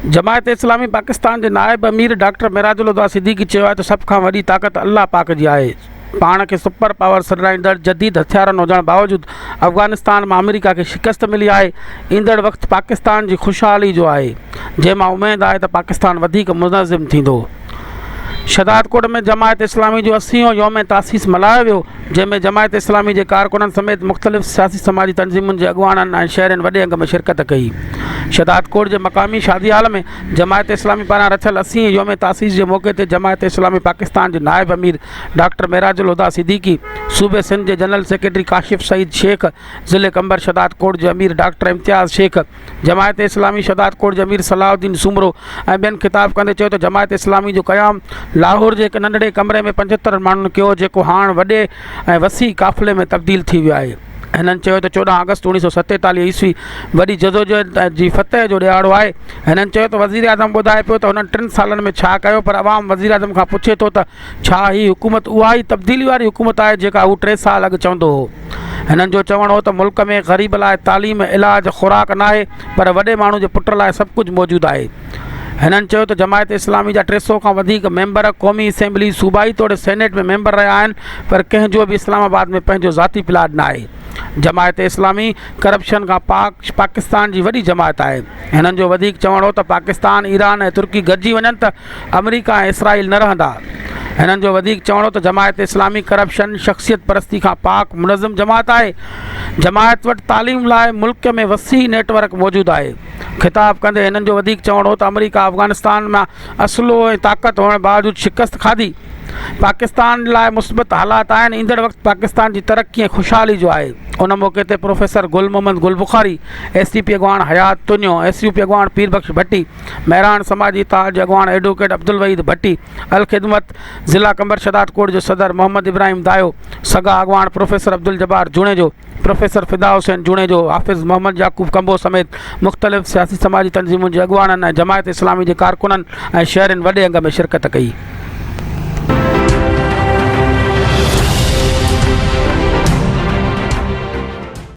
जमायत इस्लामी पाकिस्तान के नायब अमीर डॉक्टर मेराजुल हुदा सिद्दीकी चयो आहे त सभ खां वॾी ताक़त अल्लाह पाक जी आहे। पाण खे सुपर पावर सॾाईंदड़ जदीद हथियारनि हुजण बावजूदि अफ़गानिस्तान में अमेरिका के शिकस्त मिली आहे। ईंदड़ वक़्तु पाकिस्तान की खुशहाली जो आहे, जंहिंमां उमेद आहे त पाकिस्तान वधीक मुनज़्ज़म थींदो। शहदादकोट में जमायत इस्लामी जो 80हों यौम तासीस मल्हायो वियो, जंहिंमें जमायत इस्लामी के कारकुननि समेत मुख़्तलिफ़ सियासी समाजी तंज़ीमुनि के अॻुवाननि ऐं शहरनि वॾे अंग में शिरकत कई। शहदादकोट के मकामी शादी हाल में जमायत इस्लामी पारां रथियल 80 यौम तासीस के मौके पर जमायत इस्लामी पाकिस्तान के नायब अमीर डॉक्टर मेराजुल हुदा सिद्दीकी, सूबे सिंध के जनरल सेक्रेटरी काशिफ सईद शेख, ज़िले कंबर शहदादकोट के अमीर डॉक्टर इम्तियाज़ शेख, जमायत इस्लामी शहदादकोट के अमीर सलाउद्दीन सुमरो ऐं ॿियनि खिताब कंदे चयो त जमायत इस्लामी जो क़याम लाहौर के एक नंढड़े कमरे में 75 माण्हुनि कयो, जेको हाणे वॾे ऐं वसी काफ़िले में तब्दील थी वियो आहे। हिननि चयो त 14 अगस्त 1947 ईस्वी वॾी जदोजहद जी फतह जो ॾियारो आहे। हिननि चयो त वज़ीर आज़म ॿुधाए पियो त हुननि 3 सालनि में छा कयो, पर अवाम वज़ीर आज़म खां पुछे थो त छा ही हुकूमत उहा ई तब्दीली वारी हुकूमत आहे जेका हू 3 साल अॻु चवंदो हो। हिननि जो चवणु हो त मुल्क में ग़रीब लाइ तालीम, इलाज, खुराक नाहे, पर वॾे माण्हू जे पुट लाइ सभु कुझु मौजूदु आहे। हिननि चयो त जमायत इस्लामी जा 300 खां वधीक मेंबर क़ौमी असेंबली, सूबाई तौर सेनेट में मेंबर रहिया आहिनि, पर कंहिंजो बि इस्लामाबाद में पंहिंजो ज़ाती प्लाट न आहे। जमायत इस्लामी करप्शन का पाकिस्तान की वही जमायत है। हिननि जो वधीक चवणु हो त पाकिस्तान, ईरान ऐं तुर्की गॾिजी वञनि त अमेरिका ऐं इसराइल न रहंदा। हिननि जो वधीक चवणु हो त जमायत इस्लामी करप्शन, शख्सियत परस्ती का पाक मुनज़्ज़म जमात है। जमायत वटि तालीम लाइ मुल्क में वसी नेटवर्क मौजूदु आहे। खिताब कंदे हिननि जो वधीक चवणु हो त अमेरिका अफ़गानिस्तान में असलो ऐं ताक़त हुअण बावजूदि शिकस्त खाधी। पाकिस्तान लाइ मुस्बत हालात आहिनि। ईंदड़ वक़्तु पाकिस्तान की तरक्की ऐं खुशहाली जो आहे। उन मौके ते प्रोफेसर गुल मोहम्मद गुल बुखारी, SDP अॻवान हयात तुन्यो, SUP अॻवान पीर बख्श भट्टी, महरान समाजी ताज अॻवान एडवोकेट अब्दुल वहीद भट्टी, अल ख़िदमत ज़िला कंबर शहदादकोट जो सदर मोहम्मद इब्राहिम दायो, सगा अॻवान प्रोफेसर अब्दुल जब्बार जूणेजो, प्रोफेसर फ़िदा हुसैन जूणेजो, हाफ़िज़ मोहम्मद याकूब कंबो समेत मुख़्तलिफ़ सियासी समाजी तंज़ीमुनि के अॻवाननि ऐं जमायत इस्लामी के कारकुननि ऐं शहरनि वॾे अंग में शिरकत कई।